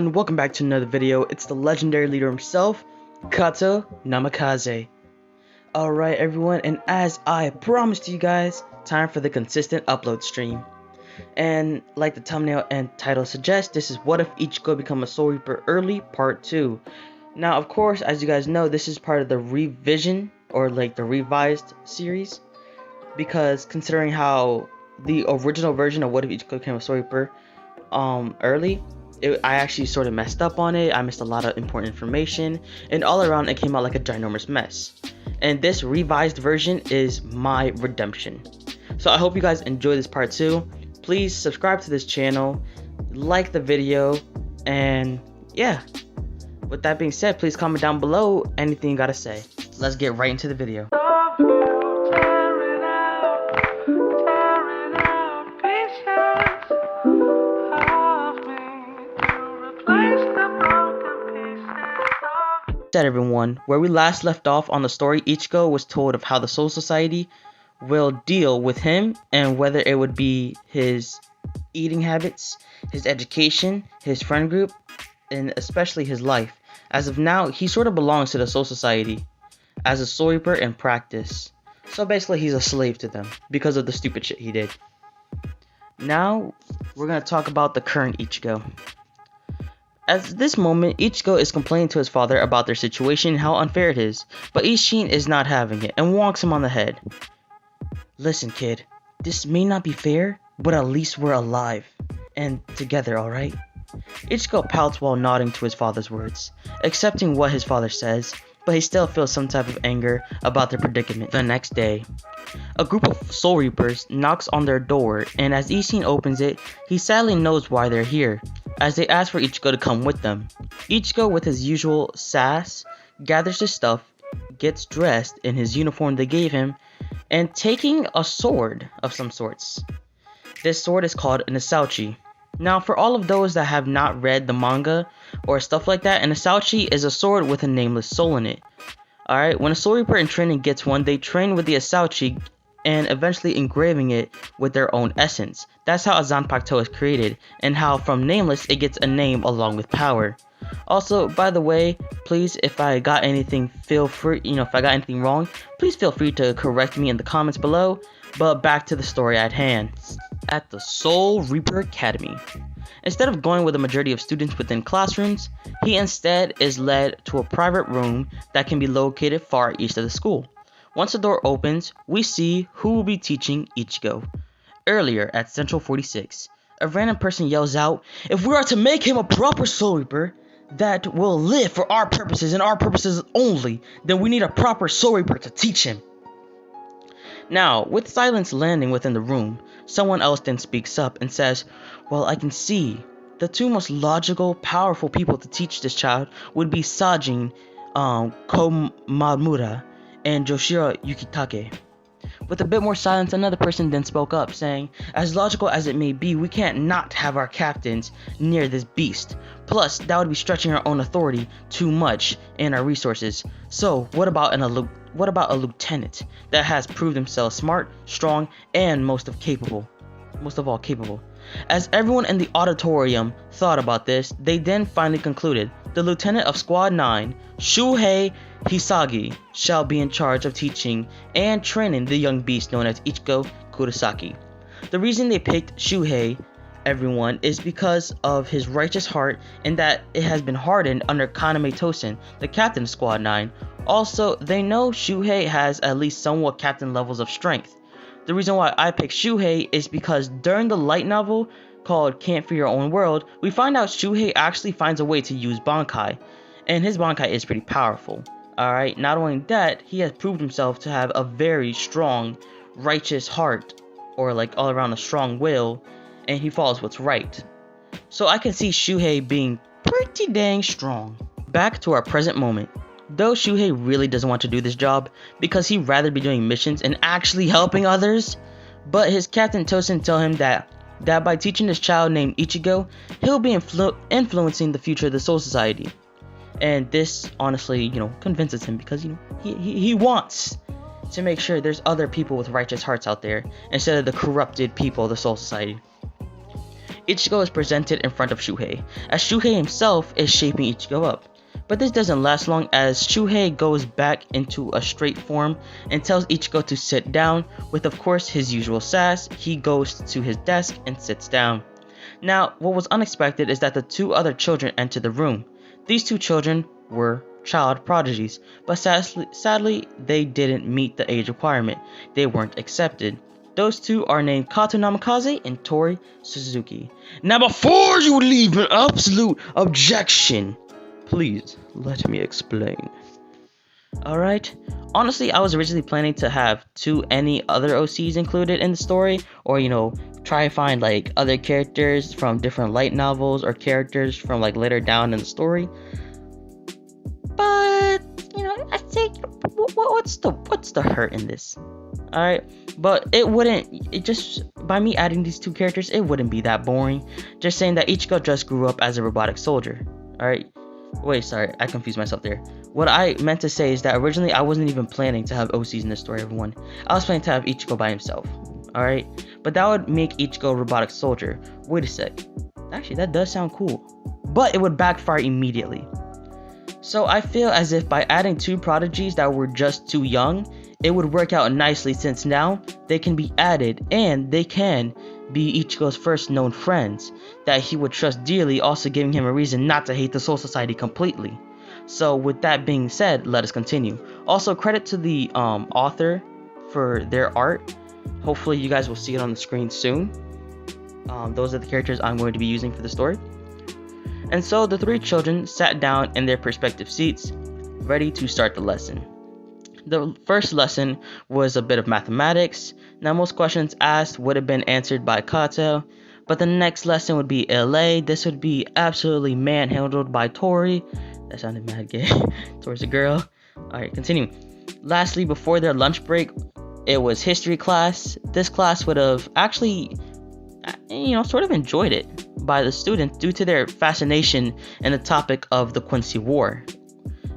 everyone, welcome back to another video. It's the legendary leader himself, Kato Namikaze. Alright everyone, and as I promised you guys, time for the consistent upload stream. And like the thumbnail and title suggest, this is What If Ichigo Become a Soul Reaper Early Part 2. Now of course, as you guys know, this is part of the revision, or like the revised series. Because considering how the original version of What If Ichigo Became a Soul Reaper early, I actually sort of messed up on it. I missed a lot of important information, and all around it came out like a ginormous mess. And this revised version is my redemption. So I hope you guys enjoy this part 2. Please subscribe to this channel, like the video, and yeah. With that being said, please comment down below anything you gotta say. Let's get right into the video. Said everyone, where we last left off on the story, Ichigo was told of how the Soul Society will deal with him and whether it would be his eating habits, his education, his friend group, and especially his life. As of now, he sort of belongs to the Soul Society as a Soul Reaper in practice. So basically he's a slave to them because of the stupid shit he did. Now, we're going to talk about the current Ichigo. At this moment, Ichigo is complaining to his father about their situation and how unfair it is, but Ishin is not having it and wonks him on the head. Listen kid, this may not be fair, but at least we're alive and together, alright? Ichigo pouts while nodding to his father's words, accepting what his father says, but he still feels some type of anger about their predicament. The next day, a group of Soul Reapers knocks on their door, and as Ishin opens it, he sadly knows why they're here, as they ask for Ichigo to come with them. Ichigo, with his usual sass, gathers his stuff, gets dressed in his uniform they gave him, and taking a sword of some sorts. This sword is called an Asauchi. Now, for all of those that have not read the manga or stuff like that, an Asauchi is a sword with a nameless soul in it. Alright, when a Soul Reaper in training gets one, they train with the Asauchi and eventually engraving it with their own essence. That's how a Zanpakuto is created, and how from nameless it gets a name along with power. Also, by the way, please, if I got anything, feel free, if I got anything wrong, please feel free to correct me in the comments below. But back to the story at hand. At the Soul Reaper Academy, instead of going with the majority of students within classrooms, he instead is led to a private room that can be located far east of the school. Once the door opens, we see who will be teaching Ichigo. Earlier at Central 46, a random person yells out, "If we are to make him a proper Soul Reaper that will live for our purposes and our purposes only, then we need a proper Soul Reaper to teach him." Now, with silence landing within the room, someone else then speaks up and says, "Well, I can see the two most logical, powerful people to teach this child would be Sajin Komamura and Joshiro Yukitake." With a bit more silence, another person then spoke up, saying, "As logical as it may be, we can't not have our captains near this beast. Plus, that would be stretching our own authority too much and our resources. So, what about a lieutenant that has proved himself smart, strong, and most of all capable?" As everyone in the auditorium thought about this, they then finally concluded the lieutenant of Squad 9, Shuhei Hisagi, shall be in charge of teaching and training the young beast known as Ichigo Kurosaki. The reason they picked Shuhei, everyone, is because of his righteous heart and that it has been hardened under Kaname Tosen, the captain of Squad 9. Also, they know Shuhei has at least somewhat captain levels of strength. The reason why I picked Shuhei is because during the light novel called Can't Fear Your Own World, we find out Shuhei actually finds a way to use Bankai, and his Bankai is pretty powerful. Alright, not only that, he has proved himself to have a very strong, righteous heart, or like all around a strong will, and he follows what's right. So I can see Shuhei being pretty dang strong. Back to our present moment. Though Shuhei really doesn't want to do this job because he'd rather be doing missions and actually helping others, but his captain Tosen tell him that by teaching this child named Ichigo, he'll be influencing the future of the Soul Society. And this honestly, convinces him because he wants to make sure there's other people with righteous hearts out there instead of the corrupted people of the Soul Society. Ichigo is presented in front of Shuhei, as Shuhei himself is shaping Ichigo up. But this doesn't last long, as Shuhei goes back into a straight form and tells Ichigo to sit down. With of course his usual sass, he goes to his desk and sits down. Now, what was unexpected is that the two other children enter the room. These two children were child prodigies, but sadly they didn't meet the age requirement. They weren't accepted. Those two are named Kato Namikaze and Tori Suzuki. Now, before you leave an absolute objection, please let me explain. Alright, honestly, I was originally planning to have any other OCs included in the story, or try and find like other characters from different light novels or characters from like later down in the story. But I think what's the hurt in this? Alright, but it just by me adding these two characters, it wouldn't be that boring. Just saying that Ichigo just grew up as a robotic soldier. Alright, wait, sorry, I confused myself there. What I meant to say is that originally I wasn't even planning to have OCs in this story, everyone. I was planning to have Ichigo by himself. Alright, but that would make Ichigo a robotic soldier. Wait a sec, actually that does sound cool, but it would backfire immediately. So I feel as if by adding two prodigies that were just too young, it would work out nicely, since now they can be added and they can be Ichigo's first known friends that he would trust dearly, also giving him a reason not to hate the Soul Society completely. So with that being said, let us continue. Also, credit to the author for their art. Hopefully you guys will see it on the screen soon. Those are the characters I'm going to be using for the story. And so the three children sat down in their respective seats, ready to start the lesson. The first lesson was a bit of mathematics. Now, most questions asked would have been answered by Kato, but the next lesson would be LA. This would be absolutely manhandled by Tori. That sounded mad gay. Tori's a girl. Alright, continuing. Lastly, before their lunch break, it was history class. This class would have actually sort of enjoyed it by the students due to their fascination in the topic of the Quincy War.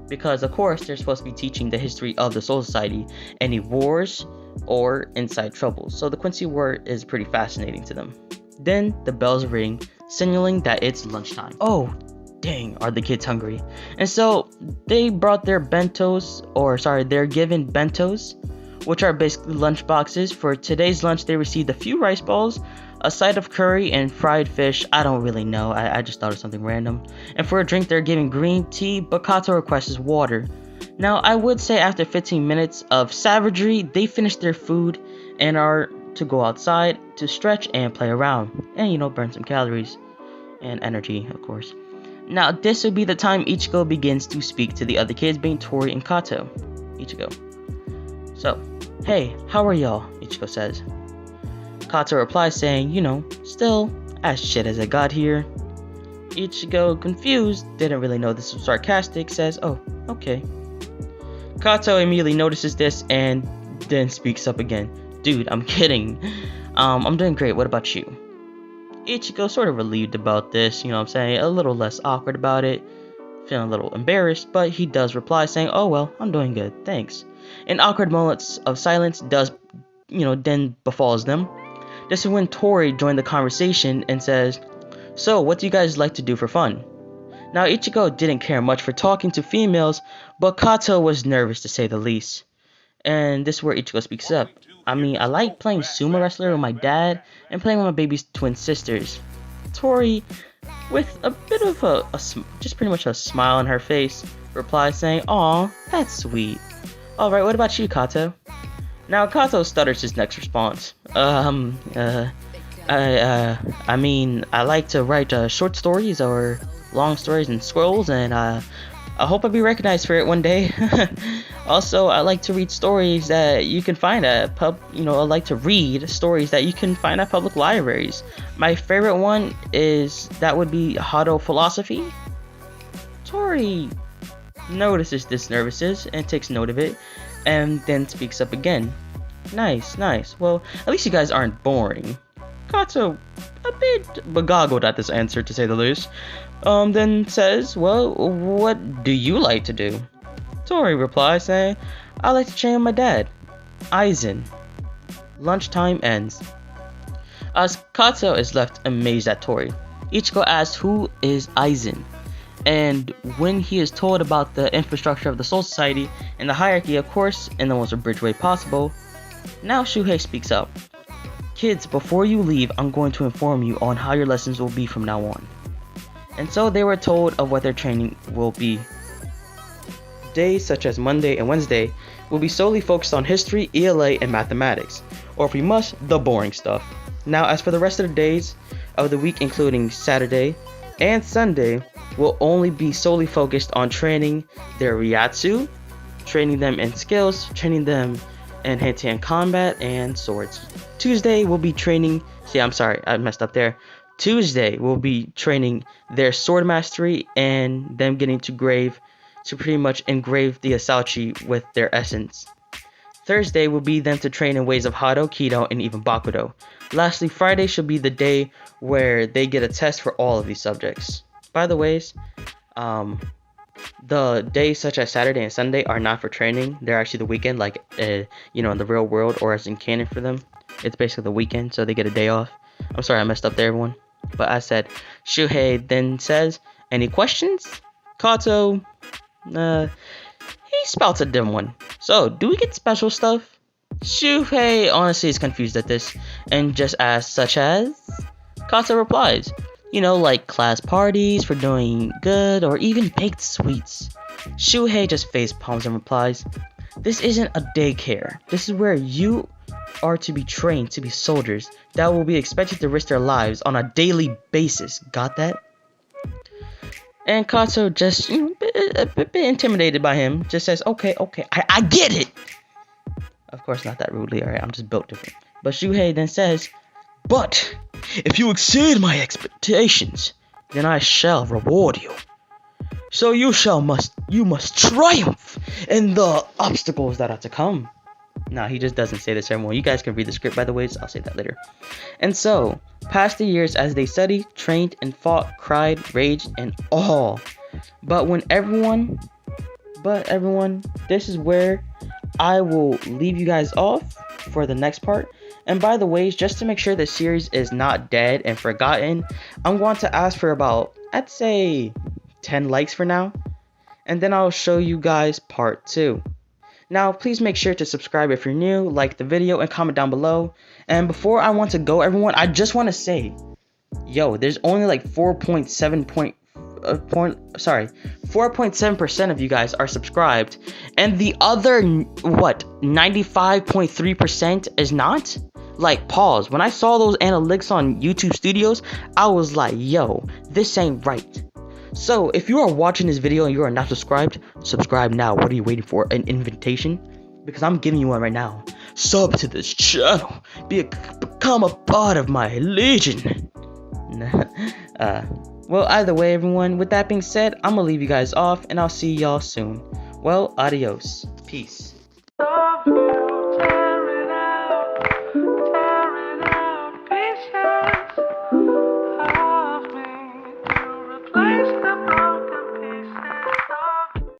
Because of course they're supposed to be teaching the history of the Soul Society, any wars or inside troubles. So the Quincy War is pretty fascinating to them. Then the bells ring, signaling that it's lunchtime. Oh, dang, are the kids hungry? And so they brought their they're given bentos, which are basically lunch boxes. For today's lunch, they received a few rice balls, a side of curry, and fried fish. I don't really know. I just thought of something random. And for a drink, they're giving green tea, but Kato requests water. Now, I would say after 15 minutes of savagery, they finished their food and are to go outside to stretch and play around. And, burn some calories. And energy, of course. Now, this would be the time Ichigo begins to speak to the other kids, being Tori and Kato. Ichigo. So, hey, how are y'all? Ichigo says. Kato replies saying, still as shit as I got here. Ichigo, confused, didn't really know this was sarcastic, says, oh, okay. Kato immediately notices this and then speaks up again. Dude, I'm kidding. I'm doing great, what about you? Ichigo sort of relieved about this, a little less awkward about it, feeling a little embarrassed, but he does reply saying, oh well, I'm doing good, thanks. An awkward moments of silence then befalls them. This is when Tori joined the conversation and says, so what do you guys like to do for fun? Now Ichigo didn't care much for talking to females, but Kato was nervous to say the least. And this is where Ichigo speaks up. I like playing sumo wrestler with my dad and playing with my baby's twin sisters. Tori, with a bit of just pretty much a smile on her face, replies saying, aw, that's sweet. Alright, what about you, Kato? Now Kato stutters his next response. I like to write short stories or long stories and scrolls, and I hope I'll be recognized for it one day. Also, I like to read stories that you can find at I like to read stories that you can find at public libraries. My favorite one would be Hado Philosophy. Tori notices this nervousness and takes note of it, and then speaks up again. Nice. Well, at least you guys aren't boring. Kato, a bit beguiled at this answer, to say the least, then says, well, what do you like to do? Tori replies saying, I like to train with my dad, Aizen. Lunchtime ends. As Kato is left amazed at Tori, Ichigo asks who is Aizen, and when he is told about the infrastructure of the Soul Society and the hierarchy, of course, in the most abridged way possible, now Shuhei speaks up. Kids, before you leave, I'm going to inform you on how your lessons will be from now on. And so they were told of what their training will be. Days such as Monday and Wednesday will be solely focused on history, ELA, and mathematics, or if we must, the boring stuff. Now, as for the rest of the days of the week, including Saturday and Sunday, will only be solely focused on training their Ryatsu, training them in skills, training them in hand-to-hand combat and swords. Tuesday will be training, I messed up there. Tuesday will be training their sword mastery and them getting to pretty much engrave the Asauchi with their essence. Thursday will be them to train in ways of Hado, Kido, and even Bakudo. Lastly, Friday should be the day where they get a test for all of these subjects. By the ways, the days such as Saturday and Sunday are not for training. They're actually the weekend, like in the real world or as in canon for them. It's basically the weekend, so they get a day off. I'm sorry I messed up there, everyone. But I said, Shuhei then says, any questions? Kato, he spouts a dim one. So, do we get special stuff? Shuhei honestly is confused at this and just asks, such as? Kato replies, like class parties for doing good or even baked sweets. Shuhei just face palms and replies, this isn't a daycare. This is where you are to be trained to be soldiers that will be expected to risk their lives on a daily basis. Got that? And Kato just a bit intimidated by him, just says, okay, I get it. Of course, not that rudely, alright, I'm just built different. But Shuhei then says, but if you exceed my expectations, then I shall reward you. So you must triumph in the obstacles that are to come. Nah, he just doesn't say this anymore. You guys can read the script, by the way, so I'll say that later. And so, past the years as they studied, trained, and fought, cried, raged, and all. But everyone, this is where I will leave you guys off for the next part. And by the way, just to make sure the series is not dead and forgotten, I'm going to ask for about, I'd say, 10 likes for now. And then I'll show you guys part 2. Now, please make sure to subscribe if you're new, like the video, and comment down below. And before I want to go, everyone, I just want to say, there's only like 4.7% of you guys are subscribed, and the other 95.3% is not. Like, pause. When I saw those analytics on YouTube Studios, I was like, this ain't right. So, if you are watching this video and you are not subscribed, subscribe now. What are you waiting for? An invitation? Because I'm giving you one right now. Sub to this channel. Become a part of my legion. Well, either way, everyone, with that being said, I'm gonna leave you guys off, and I'll see y'all soon. Well, adios. Peace.